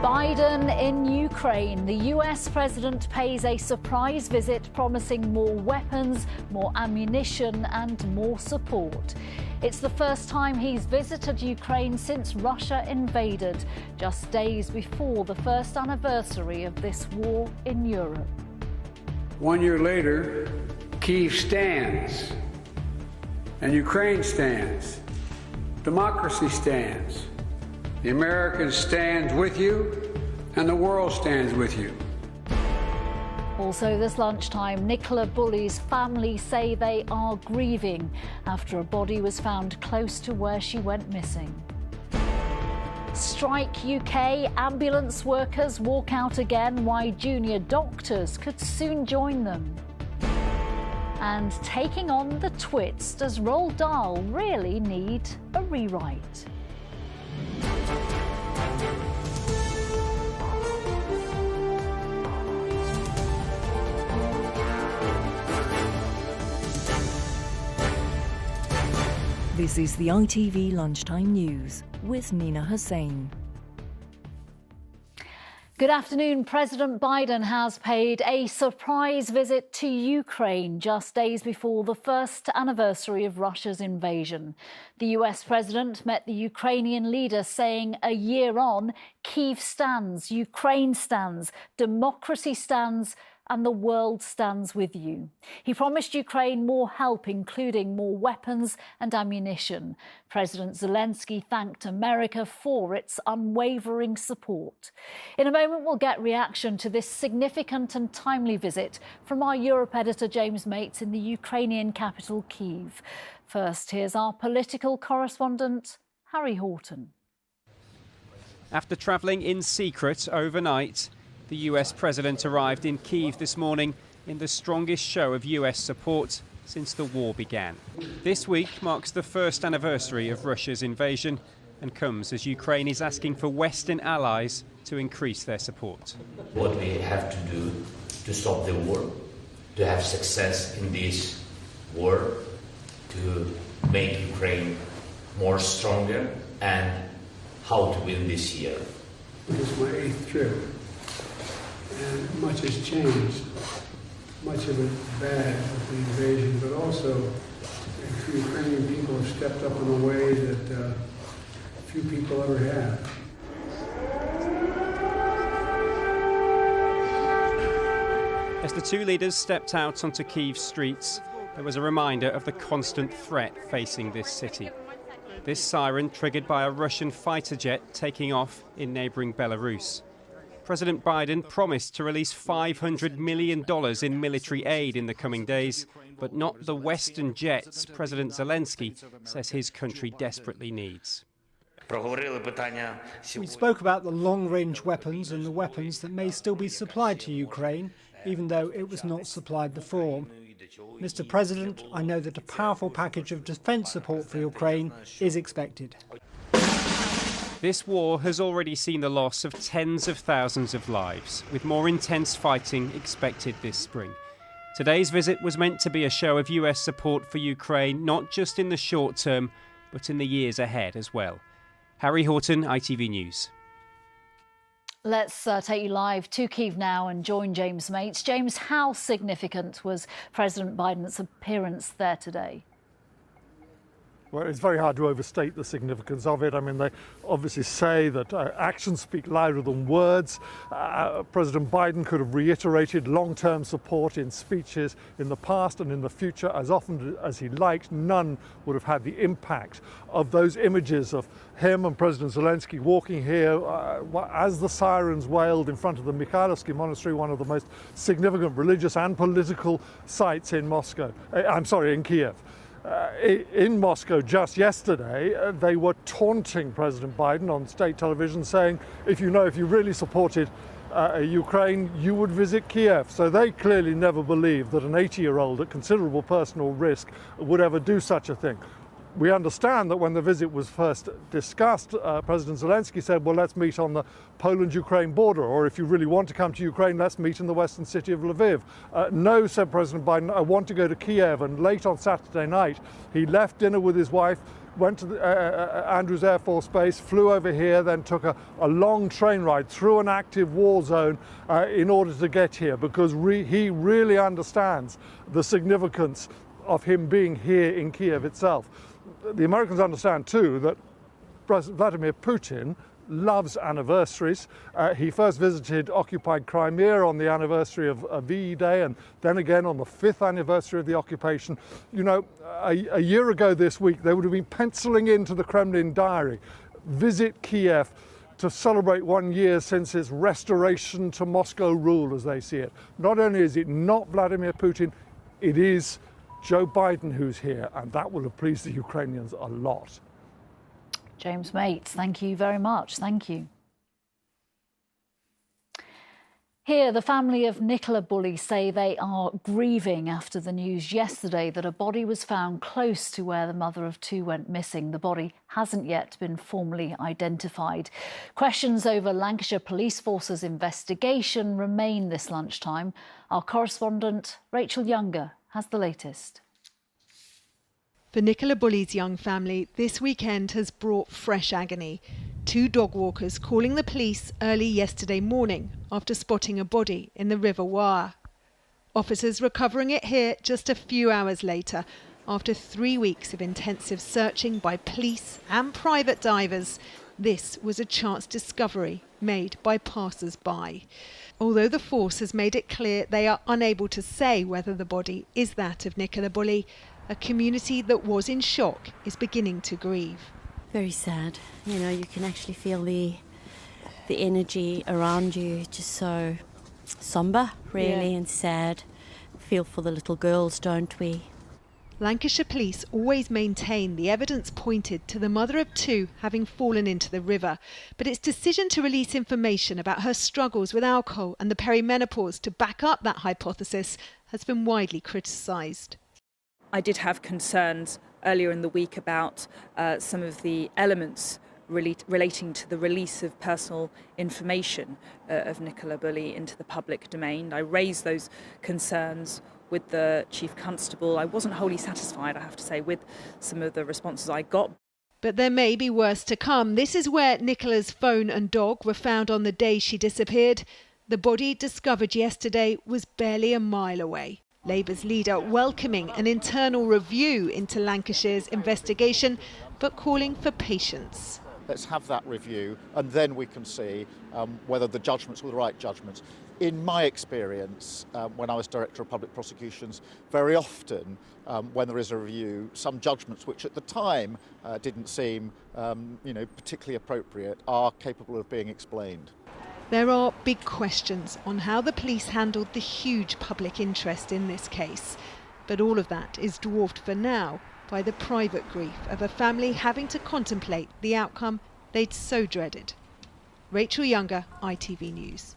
Biden in Ukraine. The US president pays a surprise visit promising more weapons, more ammunition and more support. It's the first time he's visited Ukraine since Russia invaded, just days before the first anniversary of this war in Europe. 1 year later, Kyiv stands, and Ukraine stands. Democracy stands. The Americans stand with you, and the world stands with you. Also this lunchtime, Nicola Bully's family say they are grieving after a body was found close to where she went missing. Strike UK, ambulance workers walk out again, why junior doctors could soon join them. And taking on the twits, does Roald Dahl really need a rewrite? This is the ITV Lunchtime News with Nina Hossain. Good afternoon. President Biden has paid a surprise visit to Ukraine just days before the first anniversary of Russia's invasion. The US president met the Ukrainian leader saying a year on, Kyiv stands, Ukraine stands, democracy stands, and the world stands with you. He promised Ukraine more help, including more weapons and ammunition. President Zelensky thanked America for its unwavering support. In a moment, we'll get reaction to this significant and timely visit from our Europe editor James Mates in the Ukrainian capital, Kyiv. First, here's our political correspondent, Harry Horton. After travelling in secret overnight, the US president arrived in Kyiv this morning in the strongest show of US support since the war began. This week marks the first anniversary of Russia's invasion and comes as Ukraine is asking for Western allies to increase their support. What we have to do to stop the war, to have success in this war, to make Ukraine more stronger, and how to win this year. This is my 8th trip. And much has changed, much of it bad with the invasion, but also the Ukrainian people have stepped up in a way that few people ever have. As the two leaders stepped out onto Kyiv's streets, there was a reminder of the constant threat facing this city. This siren triggered by a Russian fighter jet taking off in neighbouring Belarus. President Biden promised to release $500 million in military aid in the coming days, but not the Western jets President Zelensky says his country desperately needs. We spoke about the long-range weapons and the weapons that may still be supplied to Ukraine, even though it was not supplied before. Mr. President, I know that a powerful package of defence support for Ukraine is expected. This war has already seen the loss of tens of thousands of lives, with more intense fighting expected this spring. Today's visit was meant to be a show of US support for Ukraine, not just in the short term, but in the years ahead as well. Harry Horton, ITV News. Let's take you live to Kyiv now and join James Mates. James, how significant was President Biden's appearance there today? Well, it's very hard to overstate the significance of it. I mean, they obviously say that actions speak louder than words. President Biden could have reiterated long-term support in speeches in the past and in the future as often as he liked. None would have had the impact of those images of him and President Zelensky walking here as the sirens wailed in front of the Mikhailovsky Monastery, one of the most significant religious and political sites in Moscow. In Kyiv. In Moscow just yesterday, they were taunting President Biden on state television, saying, if you really supported Ukraine, you would visit Kiev. So they clearly never believed that an 80-year-old at considerable personal risk would ever do such a thing. We understand that when the visit was first discussed, President Zelensky said, well, let's meet on the Poland-Ukraine border, or if you really want to come to Ukraine, let's meet in the western city of Lviv. No, said President Biden, I want to go to Kiev. And late on Saturday night, he left dinner with his wife, went to the, Andrews Air Force Base, flew over here, then took a long train ride through an active war zone in order to get here, because he really understands the significance of him being here in Kiev itself. The Americans understand too that President Vladimir Putin loves anniversaries. He first visited occupied Crimea on the anniversary of VE Day, and then again on the 5th anniversary of the occupation. You know, a year ago this week, they would have been penciling into the Kremlin diary, visit Kiev to celebrate 1 year since its restoration to Moscow rule, as they see it. Not only is it not Vladimir Putin, it is Joe Biden who's here, and that will have pleased the Ukrainians a lot. James Mates, thank you very much. Thank you. Here, the family of Nicola Bulley say they are grieving after the news yesterday that a body was found close to where the mother of two went missing. The body hasn't yet been formally identified. Questions over Lancashire Police Force's investigation remain this lunchtime. Our correspondent, Rachel Younger, has the latest. For Nicola Bulley's young family, this weekend has brought fresh agony. 2 dog walkers calling the police early yesterday morning after spotting a body in the River Wye. Officers recovering it here just a few hours later, after 3 weeks of intensive searching by police and private divers. This was a chance discovery made by passers-by. Although the force has made it clear they are unable to say whether the body is that of Nicola Bulley, a community that was in shock is beginning to grieve. Very sad. You know, you can actually feel the energy around you, just so sombre, really, and sad. Feel for the little girls, don't we? Lancashire Police always maintain the evidence pointed to the mother of 2 having fallen into the river, but its decision to release information about her struggles with alcohol and the perimenopause to back up that hypothesis has been widely criticised. I did have concerns earlier in the week about some of the elements relating to the release of personal information of Nicola Bulley into the public domain. I raised those concerns with the Chief Constable. I wasn't wholly satisfied, I have to say, with some of the responses I got. But there may be worse to come. This is where Nicola's phone and dog were found on the day she disappeared. The body discovered yesterday was barely a mile away. Labour's leader welcoming an internal review into Lancashire's investigation, but calling for patience. Let's have that review and then we can see whether the judgments were the right judgments. In my experience, when I was Director of Public Prosecutions, very often when there is a review, some judgments which at the time didn't seem particularly appropriate are capable of being explained. There are big questions on how the police handled the huge public interest in this case. But all of that is dwarfed for now by the private grief of a family having to contemplate the outcome they'd so dreaded. Rachel Younger, ITV News.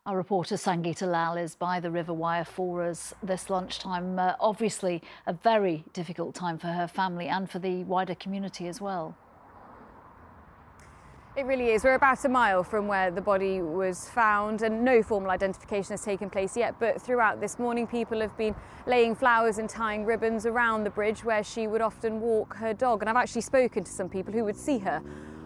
Our reporter Sangeeta Lal is by the River Wye for us this lunchtime. Obviously a very difficult time for her family and for the wider community as well. It really is. We're about a mile from where the body was found and no formal identification has taken place yet, but throughout this morning people have been laying flowers and tying ribbons around the bridge where she would often walk her dog, and I've actually spoken to some people who would see her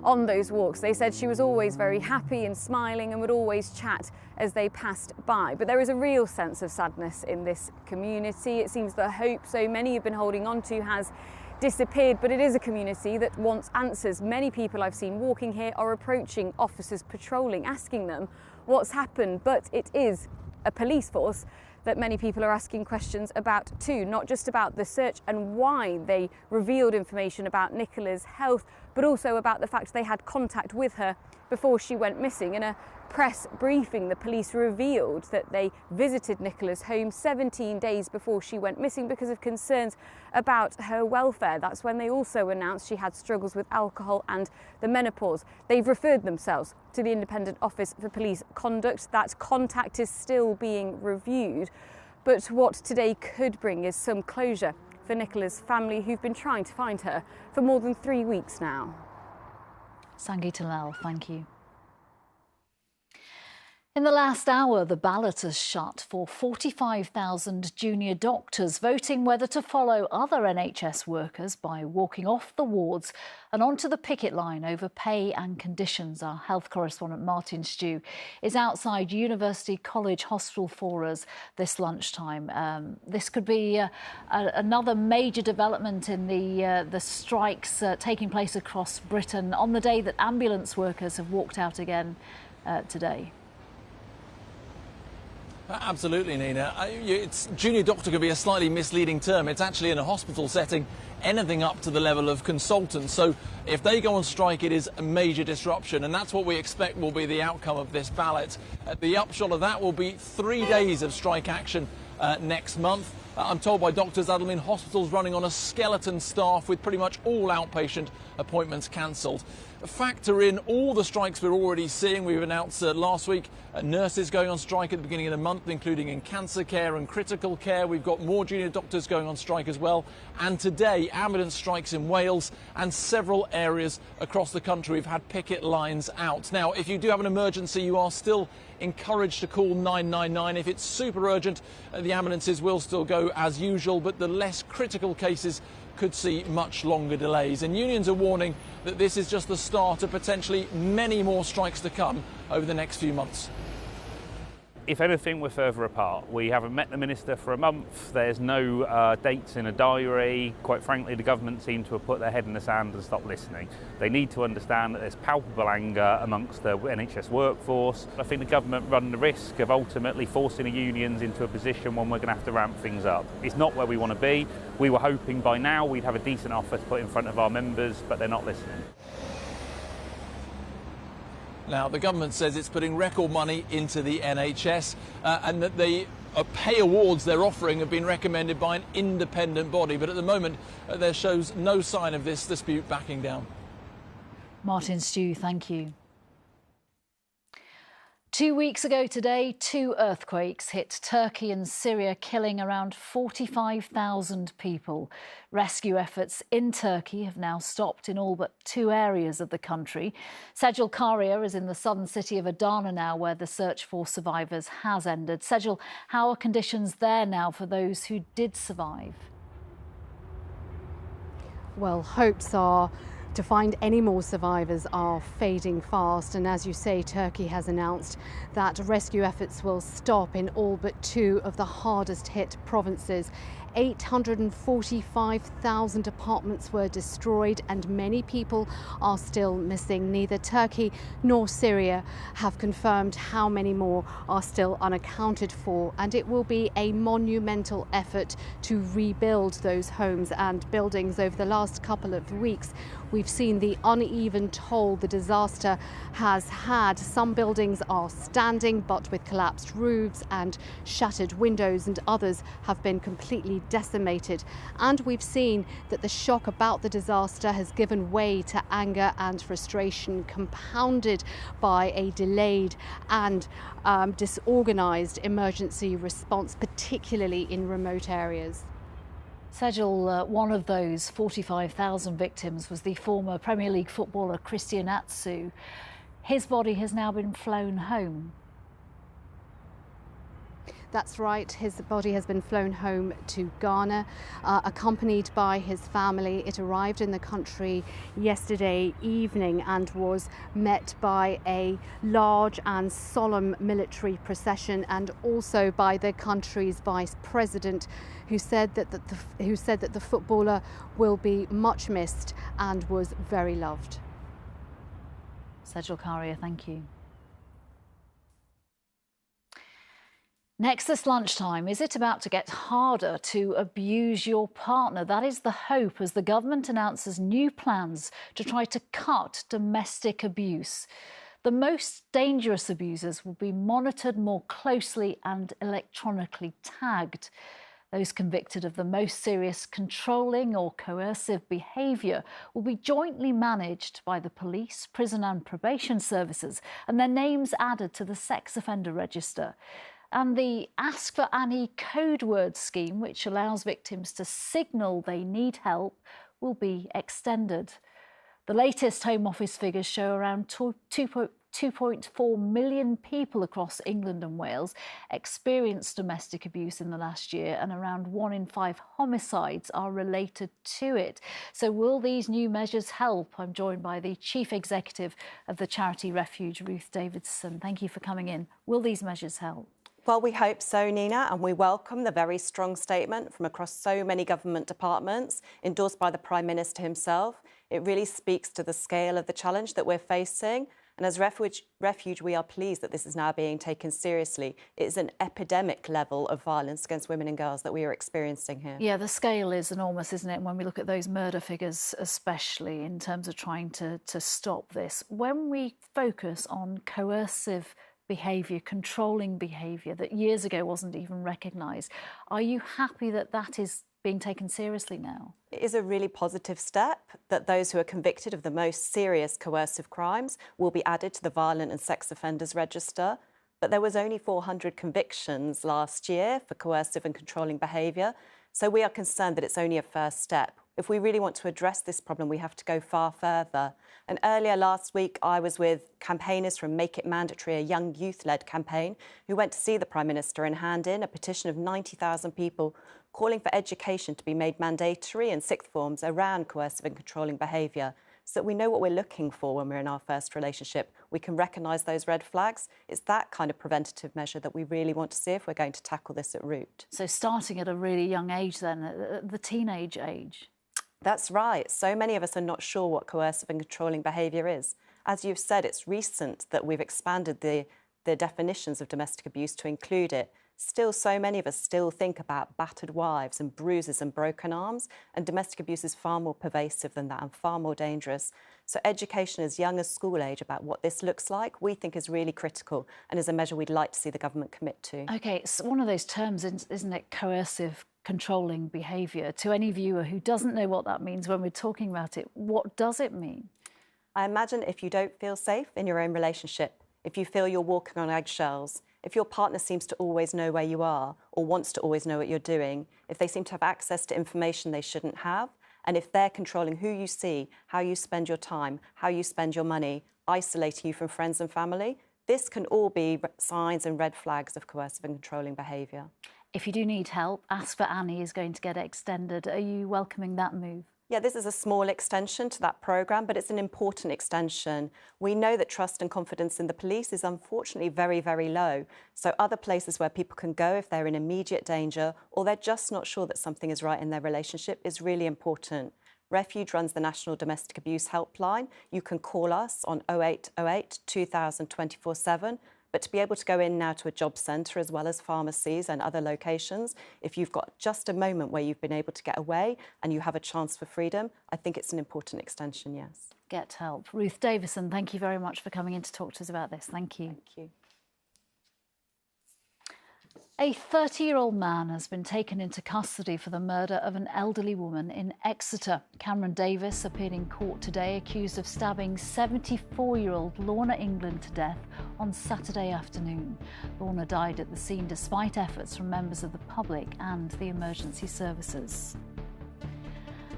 on those walks. They said she was always very happy and smiling and would always chat as they passed by. But there is a real sense of sadness in this community. It seems that hope so many have been holding on to has disappeared, but it is a community that wants answers. Many people I've seen walking here are approaching officers patrolling, asking them what's happened, but it is a police force that many people are asking questions about too, not just about the search and why they revealed information about Nicola's health, but also about the fact they had contact with her before she went missing. In a press briefing, the police revealed that they visited Nicola's home 17 days before she went missing because of concerns about her welfare. That's when they also announced she had struggles with alcohol and the menopause. They've referred themselves to the Independent Office for Police Conduct. That contact is still being reviewed. But what today could bring is some closure for Nicola's family, who've been trying to find her for more than 3 weeks now. Sangeeta Lal, thank you. In the last hour, the ballot has shut for 45,000 junior doctors voting whether to follow other NHS workers by walking off the wards and onto the picket line over pay and conditions. Our health correspondent Martin Stew is outside University College Hospital for us this lunchtime. This could be another major development in the strikes taking place across Britain on the day that ambulance workers have walked out again today. Absolutely, Nina. Junior doctor could be a slightly misleading term. It's actually in a hospital setting, anything up to the level of consultant. So if they go on strike, it is a major disruption, and that's what we expect will be the outcome of this ballot. The upshot of that will be 3 days of strike action next month. I'm told by doctors that'll mean hospitals running on a skeleton staff with pretty much all outpatient appointments cancelled. Factor in all the strikes we're already seeing. We've announced last week nurses going on strike at the beginning of the month, including in cancer care and critical care. We've got more junior doctors going on strike as well. And today, ambulance strikes in Wales and several areas across the country. We've had picket lines out. Now, if you do have an emergency, you are still encouraged to call 999. If it's super urgent, the ambulances will still go as usual, but the less critical cases could see much longer delays. And unions are warning that this is just the start of potentially many more strikes to come over the next few months. If anything, we're further apart. We haven't met the minister for a month. There's no dates in a diary. Quite frankly, the government seem to have put their head in the sand and stopped listening. They need to understand that there's palpable anger amongst the NHS workforce. I think the government run the risk of ultimately forcing the unions into a position when we're going to have to ramp things up. It's not where we want to be. We were hoping by now we'd have a decent offer to put in front of our members, but they're not listening. Now, the government says it's putting record money into the NHS and that the pay awards they're offering have been recommended by an independent body. But at the moment, there shows no sign of this dispute backing down. Martin Stew, thank you. 2 weeks ago today, 2 earthquakes hit Turkey and Syria, killing around 45,000 people. Rescue efforts in Turkey have now stopped in all but 2 areas of the country. Sejal Karia is in the southern city of Adana now, where the search for survivors has ended. Sejal, how are conditions there now for those who did survive? Well, hopes are to find any more survivors are fading fast, and as you say, Turkey has announced that rescue efforts will stop in all but 2 of the hardest hit provinces. 845,000 apartments were destroyed and many people are still missing. Neither Turkey nor Syria have confirmed how many more are still unaccounted for, and it will be a monumental effort to rebuild those homes and buildings. Over the last couple of weeks, we've seen the uneven toll the disaster has had. Some buildings are standing but with collapsed roofs and shattered windows, and others have been completely decimated. And we've seen that the shock about the disaster has given way to anger and frustration, compounded by a delayed and disorganised emergency response, particularly in remote areas. Sejal, one of those 45,000 victims was the former Premier League footballer Christian Atsu. His body has now been flown home. That's right, his body has been flown home to Ghana, accompanied by his family. It arrived in the country yesterday evening and was met by a large and solemn military procession, and also by the country's vice president, who said that the footballer will be much missed and was very loved. Sejal Karia, thank you. Next this lunchtime, is it about to get harder to abuse your partner? That is the hope as the government announces new plans to try to cut domestic abuse. The most dangerous abusers will be monitored more closely and electronically tagged. Those convicted of the most serious controlling or coercive behaviour will be jointly managed by the police, prison and probation services, and their names added to the sex offender register. And the Ask for Annie code word scheme, which allows victims to signal they need help, will be extended. The latest Home Office figures show around 2.4 million people across England and Wales experienced domestic abuse in the last year, and around 1 in 5 homicides are related to it. So will these new measures help? I'm joined by the Chief Executive of the charity Refuge, Ruth Davidson. Thank you for coming in. Will these measures help? Well, we hope so, Nina, and we welcome the very strong statement from across so many government departments, endorsed by the Prime Minister himself. It really speaks to the scale of the challenge that we're facing. And as Refuge, we are pleased that this is now being taken seriously. It is an epidemic level of violence against women and girls that we are experiencing here. Yeah, the scale is enormous, isn't it? When we look at those murder figures, especially in terms of trying to stop this. When we focus on coercive behaviour, controlling behaviour that years ago wasn't even recognised, are you happy that that is being taken seriously now? It is a really positive step that those who are convicted of the most serious coercive crimes will be added to the Violent and Sex Offenders Register. But there was only 400 convictions last year for coercive and controlling behaviour. So we are concerned that it's only a first step. If we really want to address this problem, we have to go far further. And earlier last week, I was with campaigners from Make It Mandatory, a young youth-led campaign, who went to see the Prime Minister and hand in a petition of 90,000 people calling for education to be made mandatory in sixth forms around coercive and controlling behaviour, so that we know what we're looking for when we're in our first relationship. We can recognise those red flags. It's that kind of preventative measure that we really want to see if we're going to tackle this at root. So starting at a really young age then, the teenage age? That's right. So many of us are not sure what coercive and controlling behaviour is. As you've said, it's recent that we've expanded the definitions of domestic abuse to include it. Still, so many of us still think about battered wives and bruises and broken arms, and domestic abuse is far more pervasive than that and far more dangerous. So education as young as school age about what this looks like, we think is really critical and is a measure we'd like to see the government commit to. OK, it's one of those terms, isn't it, coercive controlling behaviour? To any viewer who doesn't know what that means when we're talking about it, what does it mean? I imagine if you don't feel safe in your own relationship, if you feel you're walking on eggshells, if your partner seems to always know where you are or wants to always know what you're doing, if they seem to have access to information they shouldn't have, and if they're controlling who you see, how you spend your time, how you spend your money, isolating you from friends and family, this can all be signs and red flags of coercive and controlling behaviour. If you do need help, Ask for Annie is going to get extended. Are you welcoming that move? Yeah, this is a small extension to that programme, but it's an important extension. We know that trust and confidence in the police is unfortunately very, very low. So other places where people can go if they're in immediate danger or they're just not sure that something is right in their relationship is really important. Refuge runs the National Domestic Abuse Helpline. You can call us on 0808 2000 24/7. But to be able to go in now to a job centre as well as pharmacies and other locations, if you've got just a moment where you've been able to get away and you have a chance for freedom, I think it's an important extension, yes. Get help. Ruth Davison, thank you very much for coming in to talk to us about this. Thank you. Thank you. A 30-year-old man has been taken into custody for the murder of an elderly woman in Exeter. Cameron Davis appeared in court today accused of stabbing 74-year-old Lorna England to death on Saturday afternoon. Lorna died at the scene despite efforts from members of the public and the emergency services.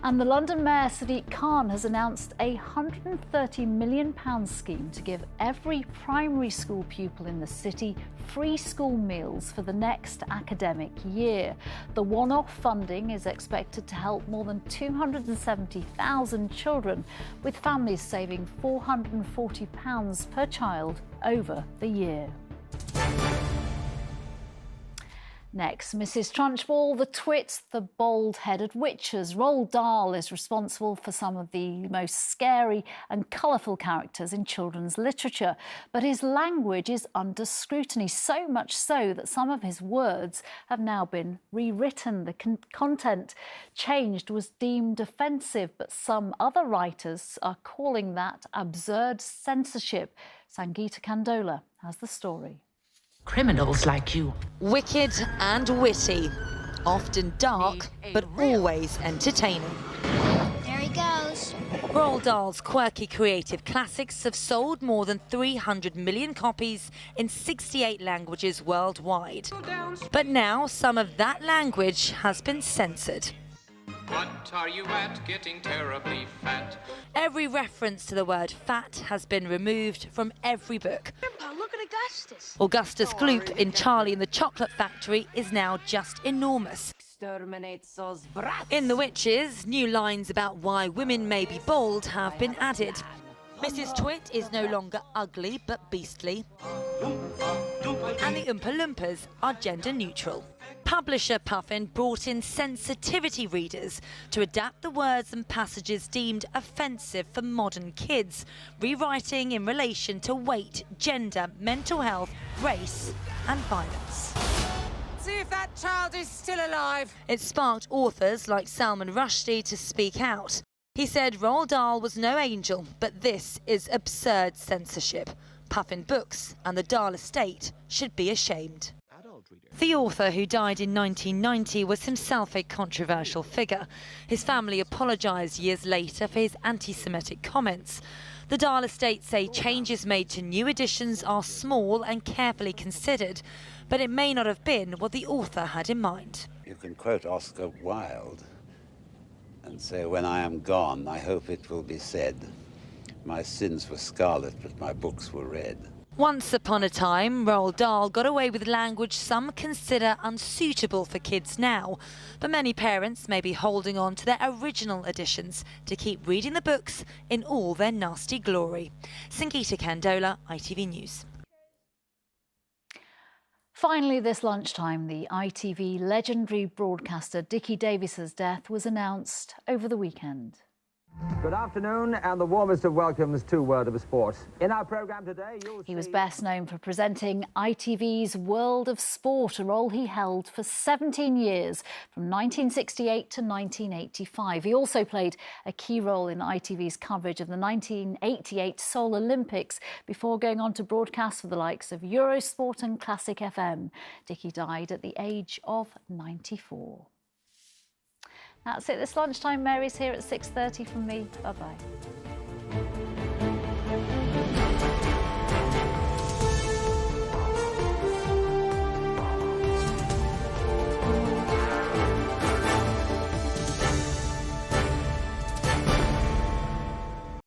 And the London Mayor Sadiq Khan has announced a £130 million scheme to give every primary school pupil in the city free school meals for the next academic year. The one-off funding is expected to help more than 270,000 children, with families saving £440 per child over the year. Next, Mrs. Trunchbull, the twit, the bald-headed witches. Roald Dahl is responsible for some of the most scary and colourful characters in children's literature. But his language is under scrutiny, so much so that some of his words have now been rewritten. The content changed was deemed offensive, but some other writers are calling that absurd censorship. Sangeeta Kandola has the story. Criminals like you. Wicked and witty. Often dark, but always entertaining. There he goes. Roald Dahl's quirky creative classics have sold more than 300 million copies in 68 languages worldwide. But now some of that language has been censored. What are you at? Getting terribly fat. Every reference to the word fat has been removed from every book. Grandpa, look at Augustus. Augustus Gloop in Charlie and the Chocolate Factory is now just enormous. In The Witches, new lines about why women may be bold have been added. Mrs. Twit is no longer ugly but beastly. And the Oompa Loompas are gender neutral. Publisher Puffin brought in sensitivity readers to adapt the words and passages deemed offensive for modern kids, rewriting in relation to weight, gender, mental health, race and violence. See if that child is still alive. It sparked authors like Salman Rushdie to speak out. He said Roald Dahl was no angel, but this is absurd censorship. Puffin Books and the Dahl estate should be ashamed. The author, who died in 1990, was himself a controversial figure. His family apologised years later for his anti-Semitic comments. The Dahl estate say changes made to new editions are small and carefully considered, but it may not have been what the author had in mind. You can quote Oscar Wilde and say, "When I am gone, I hope it will be said, my sins were scarlet, but my books were red." Once upon a time, Roald Dahl got away with language some consider unsuitable for kids now. But many parents may be holding on to their original editions to keep reading the books in all their nasty glory. Sangeeta Candola, ITV News. Finally, this lunchtime, the ITV legendary broadcaster Dickie Davis's death was announced over the weekend. Good afternoon and the warmest of welcomes to World of Sport. In our programme today, He was best known for presenting ITV's World of Sport, a role he held for 17 years, from 1968 to 1985. He also played a key role in ITV's coverage of the 1988 Seoul Olympics before going on to broadcast for the likes of Eurosport and Classic FM. Dickie died at the age of 94. That's it this lunchtime. Mary's here at 6:30 from me. Bye-bye.